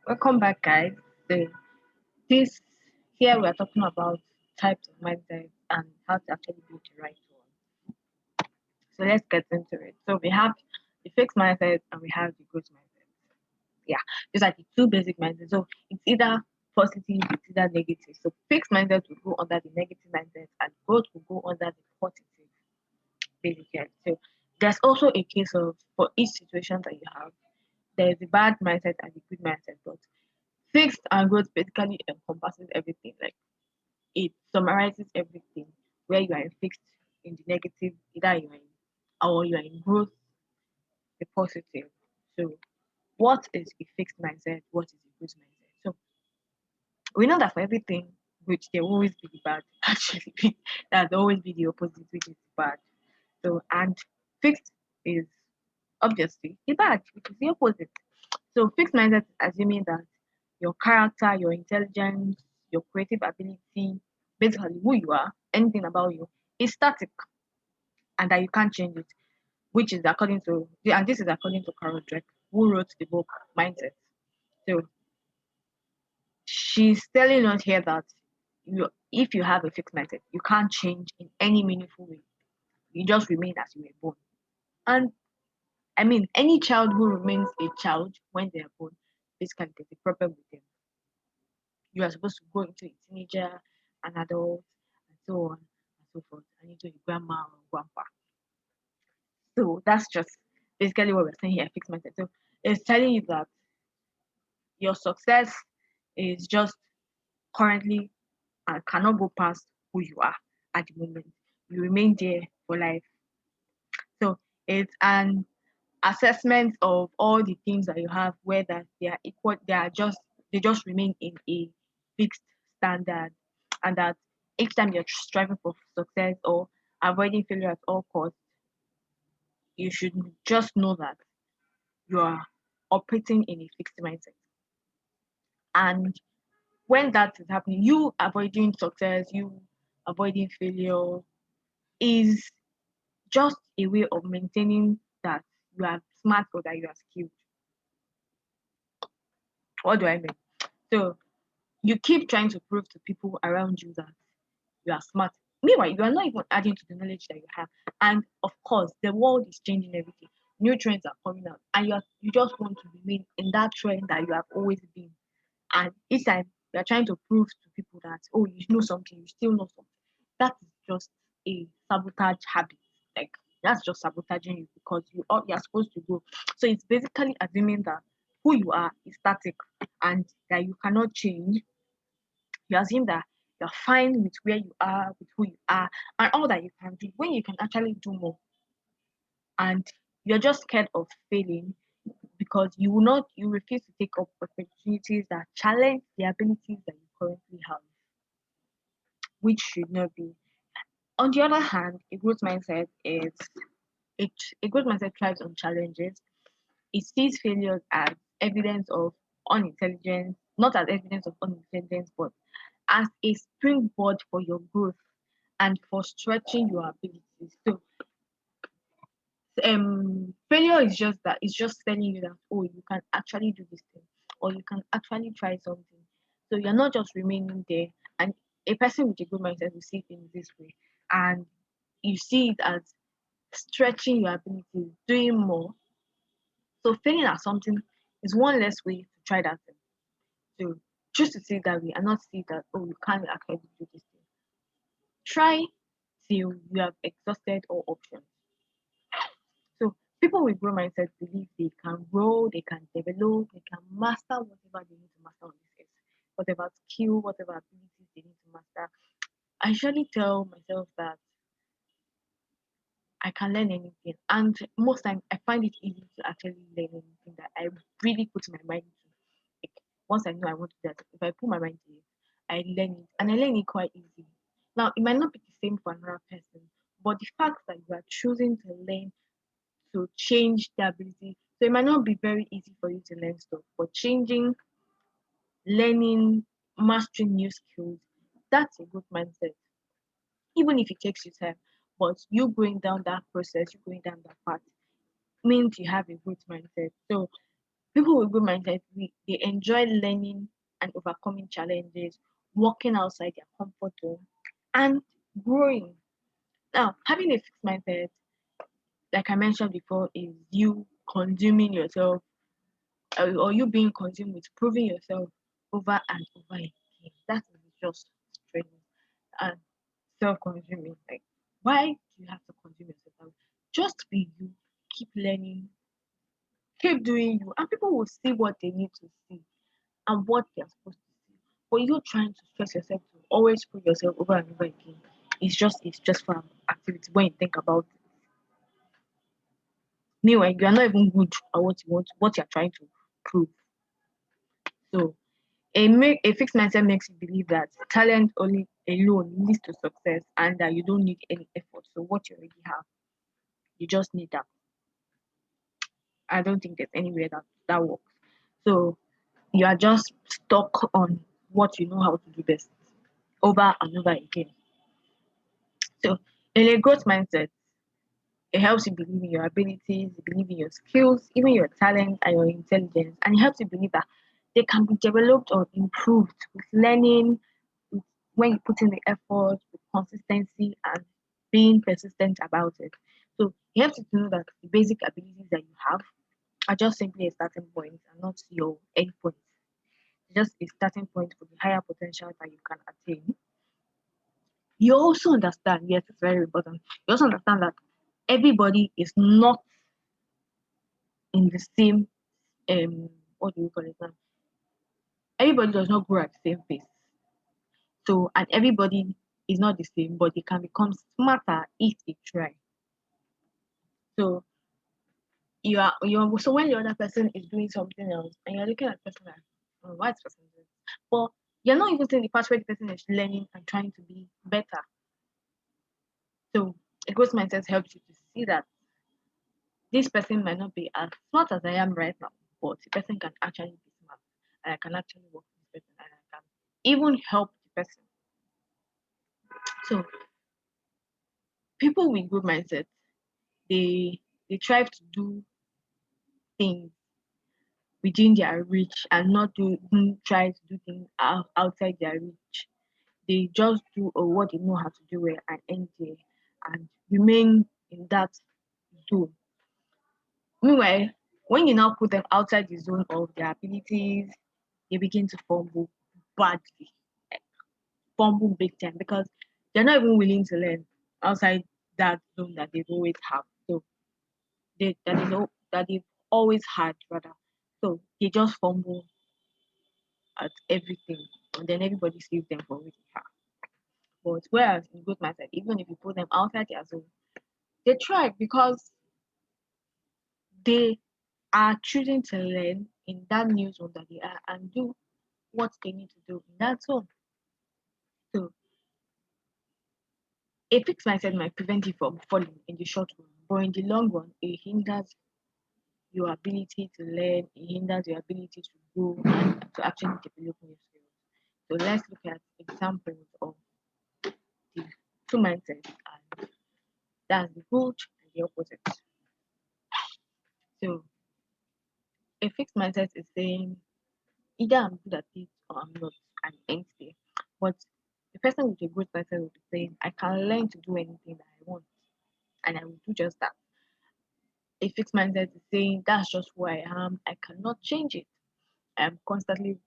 Welcome back, guys. So this here we are talking about types of mindset and how to actually build the right one. So let's get into it. So we have the fixed mindset and we have the growth mindset. Yeah, these are the two basic mindsets. So it's either positive, it's either negative. So fixed mindset will go under the negative mindset and growth will go under the positive, basically. So there's also a case of for each situation that you have, there's the bad mindset and the good mindset, but fixed and growth basically encompasses everything. Like it summarizes everything. Where you are in fixed in the negative, either you are in or you are in growth, the positive. So what is a fixed mindset? What is a growth mindset? So we know that for everything which there will always be the bad. Actually, there's always be the opposite, which is bad. So and fixed is obviously the bad, which is the opposite. So fixed mindset is assuming that your character, your intelligence, your creative ability, basically who you are, anything about you, is static and that you can't change it, which is according to and this is according to Carol Dweck, who wrote the book Mindset. So she's telling us here that if you have a fixed mindset, you can't change in any meaningful way. You just remain as you were born. And I mean, any child who remains a child when they are born, basically there's a problem with them. You are supposed to grow into a teenager, an adult, and so on and so forth, and into a grandma or grandpa. So that's just basically what we're saying here, fixed mindset. So it's telling you that your success is just currently and cannot go past who you are at the moment. You remain there for life. So it's an assessment of all the things that you have, whether they are equal, they just remain in a fixed standard, and that each time you're striving for success or avoiding failure at all costs, you should just know that you are operating in a fixed mindset. And when that is happening, you avoiding success, you avoiding failure is just a way of maintaining that you are smart or that you are skilled. What do I mean? So you keep trying to prove to people around you that you are smart. Meanwhile, you are not even adding to the knowledge that you have. And of course, the world is changing everything. New trends are coming out, and you just want to remain in that trend that you have always been. And each time you are trying to prove to people that you know something, you still know something. That is just a sabotage habit. Like that's just sabotaging you because you're supposed to grow. So it's basically assuming that who you are is static and that you cannot change. You assume that you're fine with where you are, with who you are, and all that you can do when you can actually do more. And you're just scared of failing because you refuse to take up opportunities that challenge the abilities that you currently have, which should not be. On the other hand, it, a growth mindset thrives on challenges. It sees failures as evidence of unintelligence, not as evidence of unintelligence, but as a springboard for your growth and for stretching your abilities. So failure is just that it's just telling you that you can actually do this thing or you can actually try something. So you're not just remaining there. And a person with a good mindset will see things this way. And you see it as stretching your abilities, doing more. So failing at something is one less way to try that thing. So choose to see it that way and not see that you can't actually do this thing. Try till you have exhausted all options. So people with growth mindset believe they can grow, they can develop, they can master whatever they need to master on this earth, whatever skill, whatever abilities they need to master. I usually tell myself that I can learn anything, and most time I find it easy to actually learn anything that I really put my mind to. Like once I know I want to do that, if I put my mind to it, I learn it, and I learn it quite easily. Now it might not be the same for another person, but the fact that you are choosing to learn to change the ability. So it might not be very easy for you to learn stuff, but changing, learning, mastering new skills, that's a good mindset. Even if it takes you time, but you going down that process, you going down that path means you have a good mindset. So People with good mindset, they enjoy learning and overcoming challenges, walking outside their comfort zone, and growing. Now, having a fixed mindset, like I mentioned before, is you consuming yourself, or you being consumed with proving yourself over and over again. That is just straining and self-consuming. Like, why do you have to consume yourself? Just be you, keep learning, keep doing you, and people will see what they need to see and what they're supposed to see. But you trying to stress yourself to always prove yourself over and over again, it's just for activity when you think about it. Meanwhile, you are not even good at what you want, what you're trying to prove. So a fixed mindset makes you believe that talent only alone leads to success and that you don't need any effort. So what you already have, you just need that. I don't think there's anywhere that works. So you are just stuck on what you know how to do best over and over again. So in a growth mindset, it helps you believe in your abilities, believe in your skills, even your talent and your intelligence, and it helps you believe that they can be developed or improved with learning, with when you put in the effort, with consistency and being persistent about it. So you have to know that the basic abilities that you have are just simply a starting point and not your end point. It's just a starting point for the higher potential that you can attain. You also understand, yes, it's very important. You also understand that everybody is not in the same what do you call it now? Everybody does not grow at the same pace. So and everybody is not the same, but they can become smarter if they try. So so when the other person is doing something else and you're looking at the person like, oh, why is this person doing this? But you're not even seeing the part where the person is learning and trying to be better. So a growth mindset helps you to see that this person might not be as smart as I am right now, but the person can actually be smart and I can actually work with this person and I can even help the person. So people with good mindset, they try to do things within their reach and not try to do things outside their reach. They just do what they know how to do well and end there and remain in that zone. Meanwhile, when you now put them outside the zone of their abilities, they begin to fumble badly, like fumble big time because they're not even willing to learn outside that zone that they've always have. So that they've always had rather. So they just fumble at everything, and then everybody sees them for what they have. But whereas in good mindset, even if you put them outside their zone, they try because they are choosing to learn in that new zone that they are and do what they need to do in that zone. So a fixed mindset might prevent you from falling in the short run, but in the long run, it hinders your ability to learn, it hinders your ability to grow and to actually develop new skills. So let's look at examples of the two mindsets, and that's the good and the opposite. So a fixed mindset is saying either I'm good at it or I'm not, and it ends there. But the person with a growth mindset will be saying, I can learn to do anything that I want, and I will do just that. A fixed mindset is saying that's just who I am, I cannot change it. I'm constantly,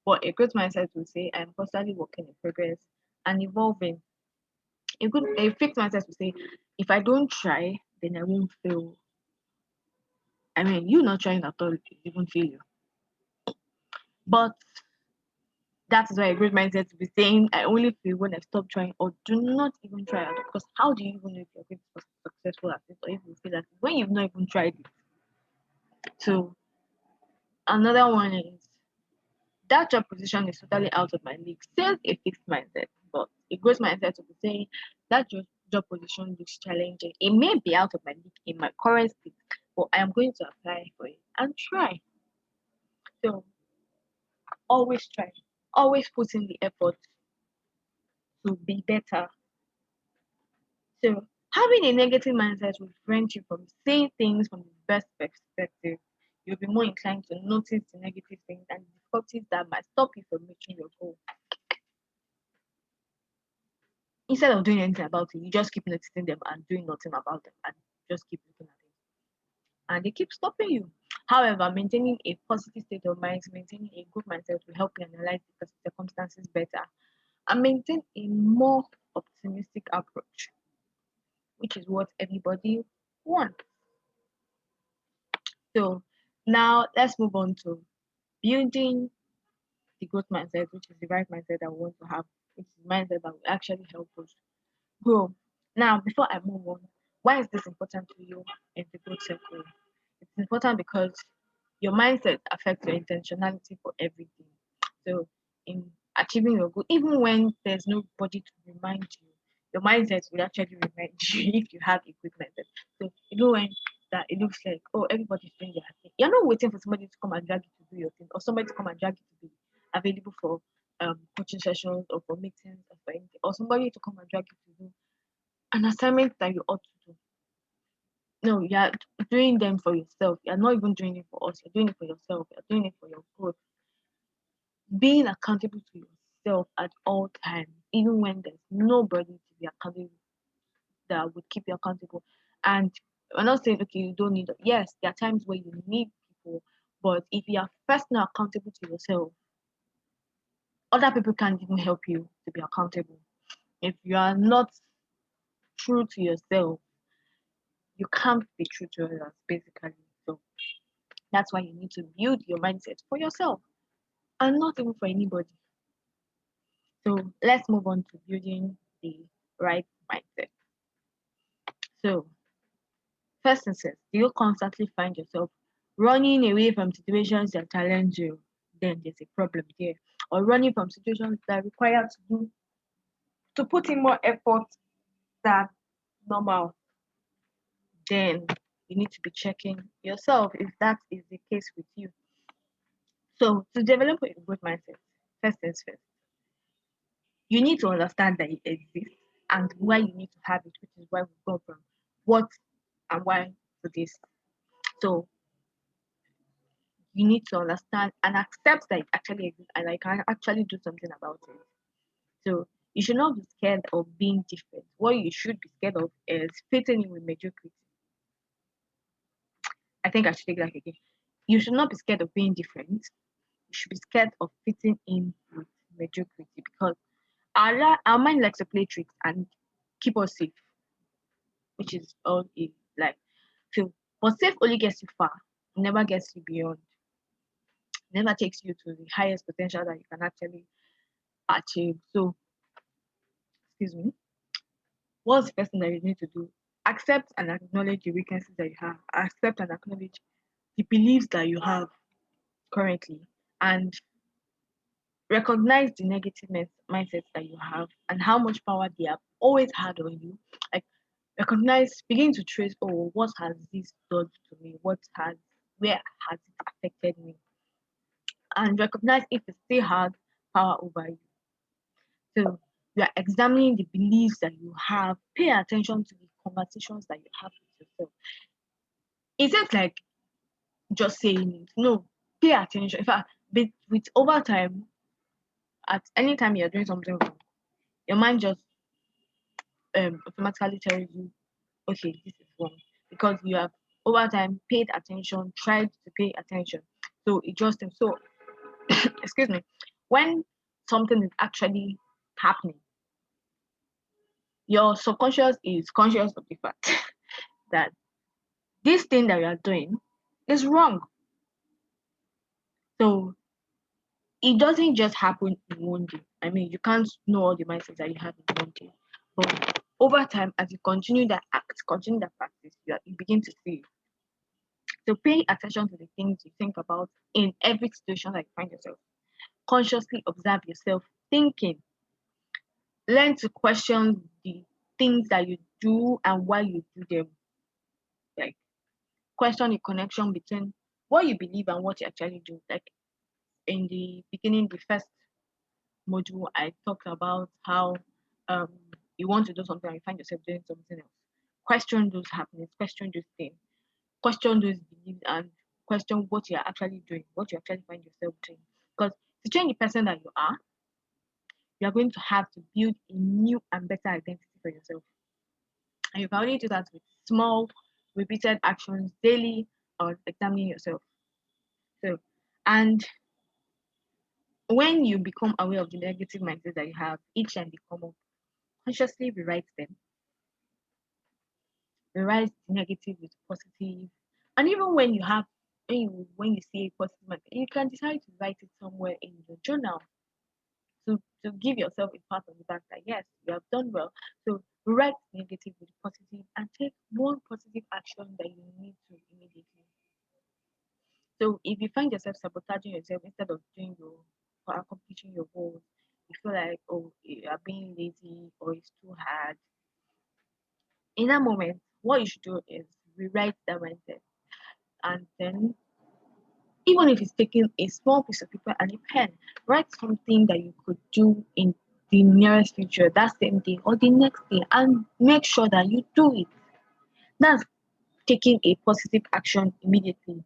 but a growth mindset will say I'm constantly working in progress and evolving. A fixed mindset will say if I don't try, then I won't fail. I mean, you not trying at all is even failure. But that is why a growth mindset will be saying I only fail when I stop trying or do not even try at all. Because how do you even know if you're going to be successful at it or if you feel that when you've not even tried it? So another one is that job position is totally out of my league. Still a fixed mindset, but a growth mindset will be saying that job position looks challenging. It may be out of my league in my current state, but I am going to apply for it and try. So always try, always put in the effort to be better. So having a negative mindset will prevent you from seeing things from the best perspective. you'll be more inclined to notice the negative things and difficulties that might stop you from reaching your goal. Instead of doing anything about it, you just keep noticing them and doing nothing about them and just keep looking at it. And they keep stopping you. However, maintaining a positive state of mind, maintaining a good mindset will help you analyze the circumstances better and maintain a more optimistic approach, which is what everybody wants. So now let's move on to building the growth mindset, which is the right mindset that we want to have, which is the mindset that will actually help us grow. Now, before I move on, why is this important to you in the growth circle? It's important because your mindset affects your intentionality for everything. So, in achieving your goal, even when there's nobody to remind you, your mindset will actually remind you if you have a good mindset. So, even when that it looks like, oh, everybody's doing their thing, you're not waiting for somebody to come and drag you to do your thing, or somebody to come and drag you to be available for coaching sessions or for meetings or for anything, or somebody to come and drag you to do an assignment that you ought to do. No, you're doing them for yourself. You're not even doing it for us. You're doing it for yourself. You're doing it for your growth. Being accountable to yourself at all times, even when there's nobody to be accountable that would keep you accountable. And we're not saying, okay, you don't need, yes, there are times where you need people, but if you are first not accountable to yourself, other people can't even help you to be accountable. If you are not true to yourself, you can't be true to others, basically. So that's why you need to build your mindset for yourself and not even for anybody. So let's move on to building the right mindset. So, first instance, do you constantly find yourself running away from situations that challenge you? Then there's a problem there. Or running from situations that require to put in more effort than normal. Then you need to be checking yourself if that is the case with you. So to develop a good mindset, first things first, you need to understand that it exists and why you need to have it, which is why we go from what and why to this. So you need to understand and accept that it actually exists and I can actually do something about it. So you should not be scared of being different. What you should be scared of is fitting in with mediocrity. I think I should take that again. You should not be scared of being different. You should be scared of fitting in with mediocrity because our mind likes to play tricks and keep us safe, which is all it like feel. But safe only gets you far, never gets you beyond, never takes you to the highest potential that you can actually achieve. So, excuse me, what's the first thing that you need to do? Accept and acknowledge the weaknesses that you have. Accept and acknowledge the beliefs that you have currently, and recognize the negative mindsets that you have and how much power they have always had on you. Like recognize, begin to trace, oh, what has this done to me? Where has it affected me? And recognize if it still has power over you. So you are examining the beliefs that you have. Pay attention to the conversations that you have with yourself. It's just like just saying it. No, pay attention. In fact, with over time, at any time you're doing something wrong, your mind just automatically tells you, okay, this is wrong because you have over time paid attention, tried to pay attention. So it just so excuse me, when something is actually happening, your subconscious is conscious of the fact that this thing that you are doing is wrong. So it doesn't just happen in one day. I mean, you can't know all the mindsets that you have in one day. But over time, as you continue that act, continue that practice, you begin to see. So pay attention to the things you think about in every situation that you find yourself. Consciously observe yourself thinking. Learn to question the things that you do and why you do them. Like question the connection between what you believe and what you actually do. Like in the beginning, the first module, I talked about how um, you want to do something and you find yourself doing something else. Question those happenings, question those things, question those beliefs, and question what you're actually doing, what you actually find yourself doing. Because to change the person that you are going to have to build a new and better identity for yourself. And you can only do that with small, repeated actions daily or examining yourself. So, and when you become aware of the negative mindset that you have, each time they come up, consciously rewrite them. Rewrite the negative with positive. And even when you see a positive mindset, you can decide to write it somewhere in your journal to give yourself a pat on the back that yes, you have done well. So rewrite negative with positive and take one positive action that you need to immediately. So if you find yourself sabotaging yourself instead of doing your or accomplishing your goals, you feel like oh you are being lazy or it's too hard. In that moment, what you should do is rewrite that mindset and then even if it's taking a small piece of paper and a pen, write something that you could do in the nearest future, that same day or the next day, and make sure that you do it. That's taking a positive action immediately.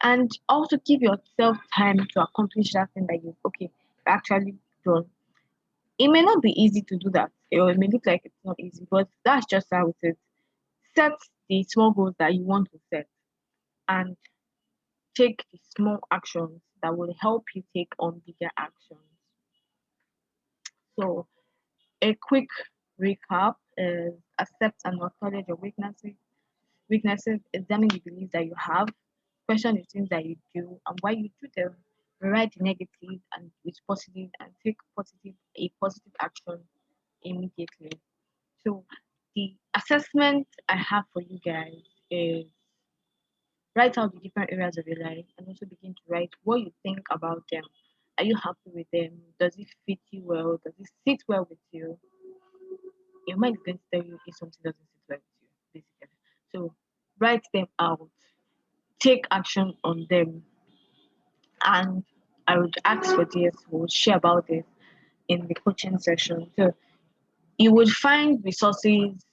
And also give yourself time to accomplish that thing that you okay actually done. It may not be easy to do that, or it may look like it's not easy, but that's just how it is. Set the small goals that you want to set and take the small actions that will help you take on bigger actions. So, a quick recap is accept and acknowledge your weaknesses. Weaknesses, examine the beliefs that you have, question the things that you do and why you do them, rewrite the negative and with positive and take positive action immediately. So, the assessment I have for you guys is write out the different areas of your life and also begin to write what you think about them. Are you happy with them? Does it fit you well? Does it sit well with you? Your mind is going to tell you if something doesn't sit well with you, basically. So write them out, take action on them, and I would ask for this, we'll share about this in the coaching session. So you would find resources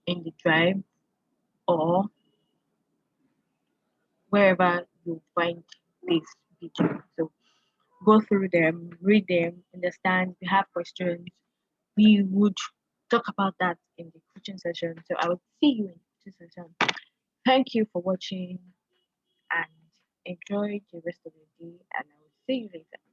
in the drive or wherever you find this video. So go through them, read them, understand. If you have questions, we would talk about that in the coaching session. So I will see you in the coaching session. Thank you for watching and enjoy the rest of your day, and I will see you later.